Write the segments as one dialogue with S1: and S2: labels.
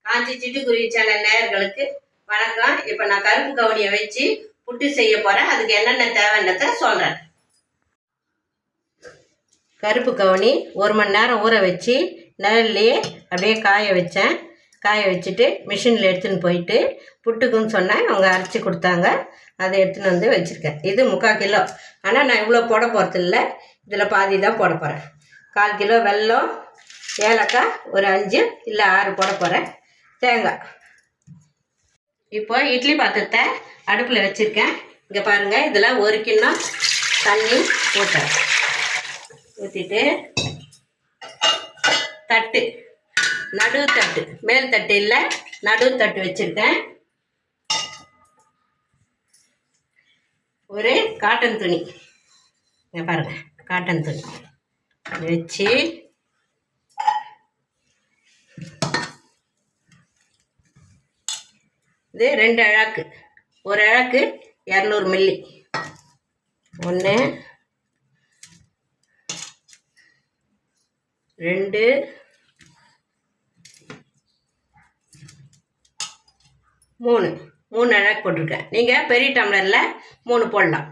S1: காஞ்சி சிட்டுக்குருவி சேனல் நேயர்களுக்கு வணக்கம். இப்போ நான் கருப்பு கவுனியை வச்சு புட்டு செய்ய போகிறேன். அதுக்கு என்னென்ன தேவைன்றதை சொல்கிறேன். கருப்பு கவுனி 1 மணி நேரம் ஊற வச்சு நிழல்லையே அப்படியே காய வச்சேன். காய வச்சுட்டு மிஷினில் எடுத்துன்னு போயிட்டு புட்டுக்குன்னு சொன்னேன். அவங்க அரைச்சி கொடுத்தாங்க. அதை எடுத்துன்னு வந்து வச்சுருக்கேன். இது 3/4 கிலோ. ஆனால் நான் இவ்வளோ போட போகிறது இல்லை. இதில் பாதி தான் போட போகிறேன். 1/4 கிலோ வெல்லம், ஏலக்காய் ஒரு 5 இல்லை 6 போட போகிறேன். தேங்காய். இப்போ இட்லி பாத்திரத்தை அடுப்பில் வச்சுருக்கேன். இங்கே பாருங்கள், இதில் 1 கிண்ணம் தண்ணி ஊற்றிட்டு தட்டு, நடுவு தட்டு, மேல் தட்டு இல்லை நடுவு தட்டு வச்சுருக்கேன். ஒரு காட்டன் துணி, இங்கே பாருங்கள், காட்டன் துணி வச்சு இது 2 அழாக்கு. ஒரு அழாக்கு 200 மில்லி. 1 2 3 அழாக்கு போட்டிருக்கேன். நீங்கள் பெரிய டம்ளரில் 3 போடலாம்.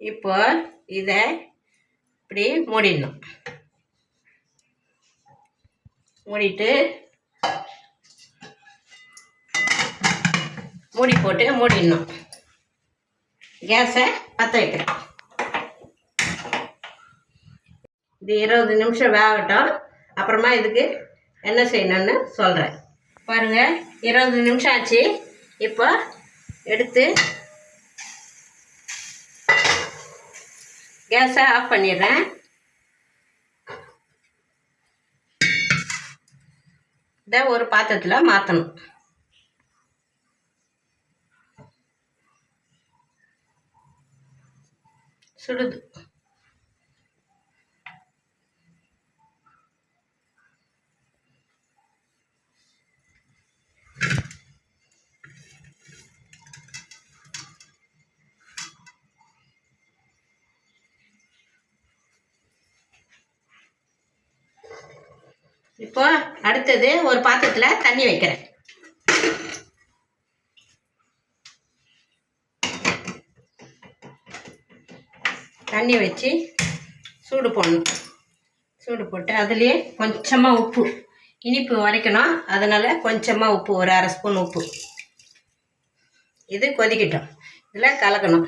S1: இப்போ இதை இப்படி மூடிடணும். மூடிட்டு மூடி போட்டு மூடிடணும். கேஸை பற்ற வைக்கிறேன். இது 20 நிமிஷம் வேகட்டும். அப்புறமா இதுக்கு என்ன செய்யணும்னு சொல்கிறேன். பாருங்கள், 20 நிமிஷம் ஆச்சு. இப்போ எடுத்து கேஸை ஆஃப் பண்ணிடுறேன். இதை ஒரு பாத்திரத்தில் மாற்றணும். சுடுது. இப்போ அடுத்தது ஒரு பாத்திரத்தில் தண்ணி வைக்கிறேன். தண்ணி வச்சு சூடு போடணும். சூடு போட்டு அதுலேயே கொஞ்சமாக உப்பு, இனிப்பு வரைக்கணும், அதனால் கொஞ்சமாக உப்பு, ஒரு 1/2 ஸ்பூன் உப்பு. இது கொதிக்கட்டும். இதில் கலக்கணும்.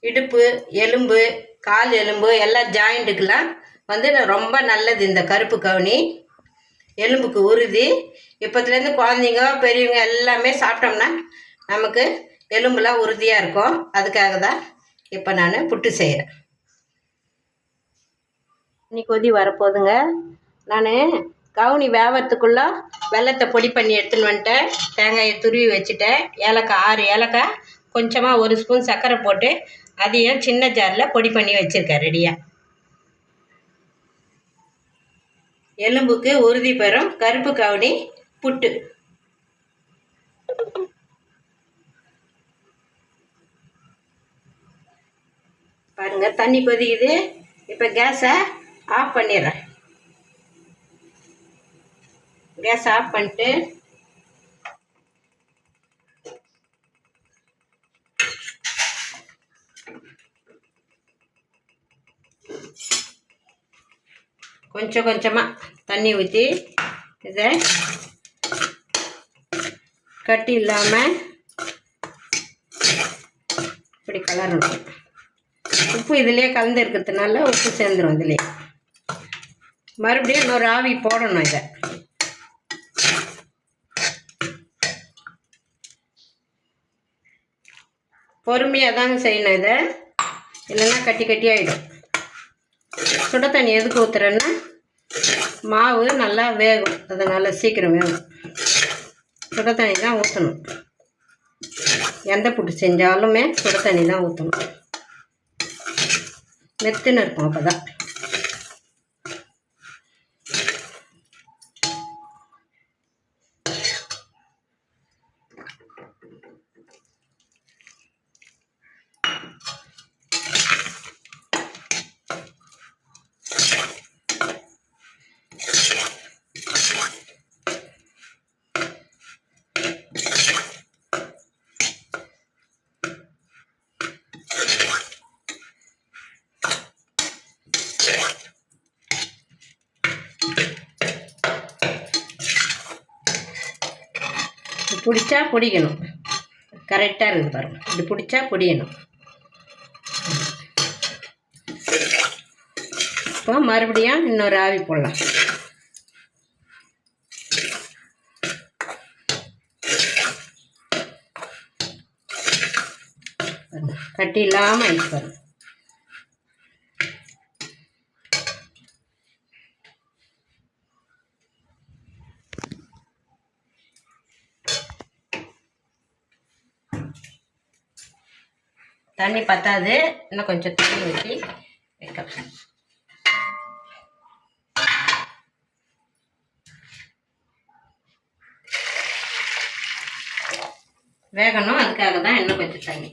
S1: இடுப்பு எலும்பு, கால் எலும்பு எல்லாம் ஜாயிண்ட்டுக்கெல்லாம் ரொம்ப நல்லது இந்த கருப்பு கவுனி. எலும்புக்கு உறுதி. இப்போத்துலேருந்து குழந்தைங்க பெரியவங்க எல்லாமே சாப்பிட்டோம்னா நமக்கு எலும்புலாம் உறுதியாக இருக்கும். அதுக்காக தான் இப்போ நான் புட்டு செய்கிறேன். இன்னைக்கு கொதி வரப்போகுதுங்க. நான் கவுனி வேவறதுக்குள்ளே வெல்லத்தை பொடி பண்ணி எடுத்துன்னு வந்துட்டேன். தேங்காயை துருவி வச்சுட்டேன். ஏலக்காய் 6 ஏலக்காய், கொஞ்சமாக 1 ஸ்பூன் சர்க்கரை போட்டு அதையும் சின்ன ஜாரில் பொடி பண்ணி வச்சுருக்கேன் ரெடியாக. எலும்புக்கு உறுதி பெறும் கருப்பு கவுனி புட்டு. பாருங்கள், தண்ணி கொதிக்குது. இப்போ கேஸை ஆஃப் பண்ணிடுறேன். கேஸ் ஆஃப் பண்ணிட்டு கொஞ்சம் கொஞ்சமாக தண்ணி ஊற்றி இதை கட்டி இல்லாமல் இப்படி கலரணும். உப்பு இதிலே கலந்து இருக்கிறதுனால உப்பு சேர்ந்துடும். இதுலேயே மறுபடியும் இன்னொரு ஆவி போடணும். இதை பொறுமையாக தாங்க செய்யணும். இதை இல்லைன்னா கட்டி கட்டி ஆகிடும். சுட தண்ணி எதுக்கு ஊற்றுறேன்னா மாவு நல்லா வேகும், அதனால் சீக்கிரம் வேகும். சுட தண்ணி தான் ஊற்றணும். எந்த புட்டு செஞ்சாலுமே சுட தண்ணி தான் ஊற்றணும். மெத்துன்னு இருக்கும். அப்போ தான் பிடிச்சா பிடிக்கணும். கரெக்டாக இருக்குது பாருங்கள். இப்படி பிடிச்சா பிடிக்கணும். இப்போ மறுபடியும் இன்னொரு ஆவி போடலாம். கட்டி இல்லாமல் ஆயிடுச்சு பாருங்க. தண்ணி பத்தாது, இன்னும் கொஞ்சம் தண்ணி ஊற்றி வைக்கலாம். வேகணும், அதுக்காக தான் இன்னும் கொஞ்சம் தண்ணி.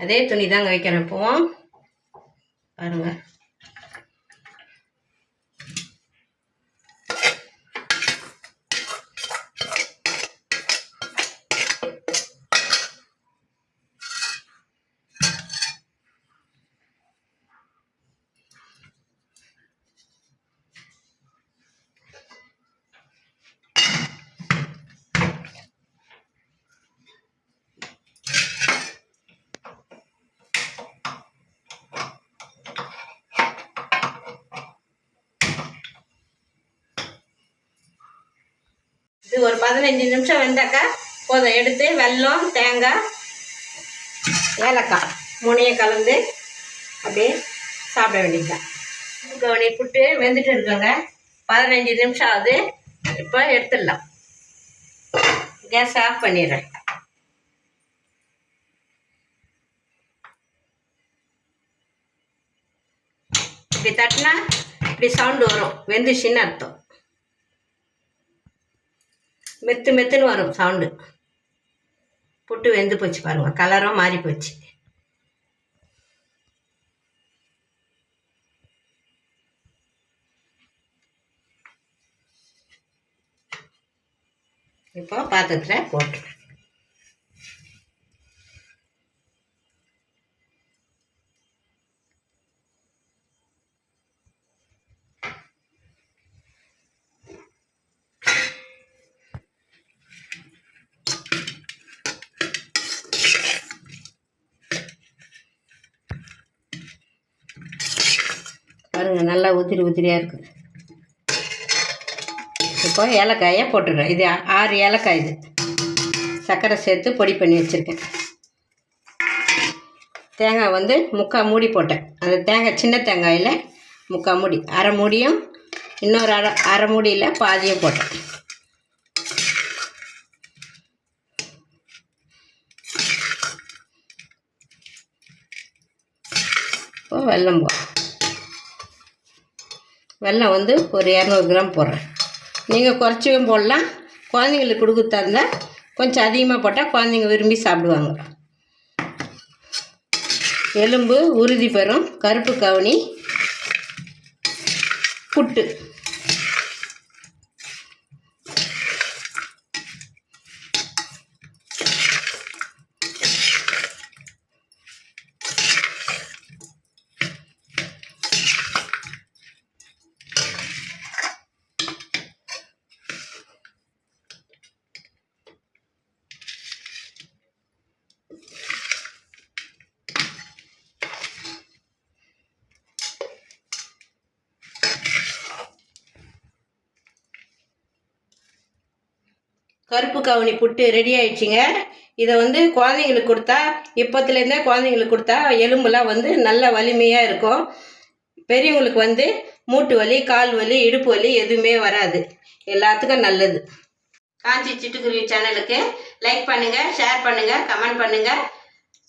S1: அதே துணி தாங்க வைக்கிறேன். இப்போவும் பாருங்க. இது ஒரு 15 நிமிஷம் வெந்தாக்கா போதும். எடுத்து வெல்லம், தேங்காய், ஏலக்காய் 3 கலந்து அப்படியே சாப்பிட வேண்டியதுதான். கவனி புட்டு வெந்துட்டு இருக்குங்க. 15 நிமிஷம் ஆகுது. இப்போ எடுத்துடலாம். கேஸ் ஆஃப் பண்ணிடுறேன். இப்படி தட்டினா இப்படி சவுண்டு வரும். வெந்துச்சுன்னு அர்த்தம். மெத்து மெத்துன்னு வரும் சவுண்டு. புட்டு வெந்து போச்சு பாருங்க. கலரும் மாறி போச்சு. இப்போ பாத்திரத்தில் போட்டு பாருங்க. நல்லா உதிரி உதிரியாக இருக்குது. இப்போ ஏலக்காயை போட்டுடுறேன். இது 6 ஏலக்காய். இது சர்க்கரை சேர்த்து பொடி பண்ணி வச்சுருக்கேன். தேங்காய் வந்து 3/4 மூடி போட்டேன். அந்த தேங்காய் சின்ன தேங்காயில் 3/4 மூடி, அரை மூடியும் இன்னொரு அரை மூடியில் பாதியும் போட்டேன். இப்போ வெல்லம் வெல்லம் வந்து ஒரு 200 கிராம் போடுறேன். நீங்கள் குறைச்சியும் போடலாம். குழந்தைங்களுக்கு கொடுக்குறதா இருந்தால் கொஞ்சம் அதிகமாக போட்டால் குழந்தைங்க விரும்பி சாப்பிடுவாங்க. எலும்பு உறுதி பெறும் கருப்பு கவுனி புட்டு. கருப்பு கவுனி புட்டு ரெடி ஆயிடுச்சுங்க. இதை வந்து குழந்தைங்களுக்கு கொடுத்தா, இப்போத்துலேருந்தே குழந்தைங்களுக்கு கொடுத்தா எலும்புலாம் வந்து நல்ல வலிமையாக இருக்கும். பெரியவங்களுக்கு வந்து மூட்டு வலி, கால் வலி, இடுப்பு வலி எதுவுமே வராது. எல்லாத்துக்கும் நல்லது. காஞ்சி சிட்டுக்குருவி சேனலுக்கு லைக் பண்ணுங்கள், ஷேர் பண்ணுங்கள், கமெண்ட் பண்ணுங்கள்,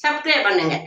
S1: சப்ஸ்கிரைப் பண்ணுங்கள்.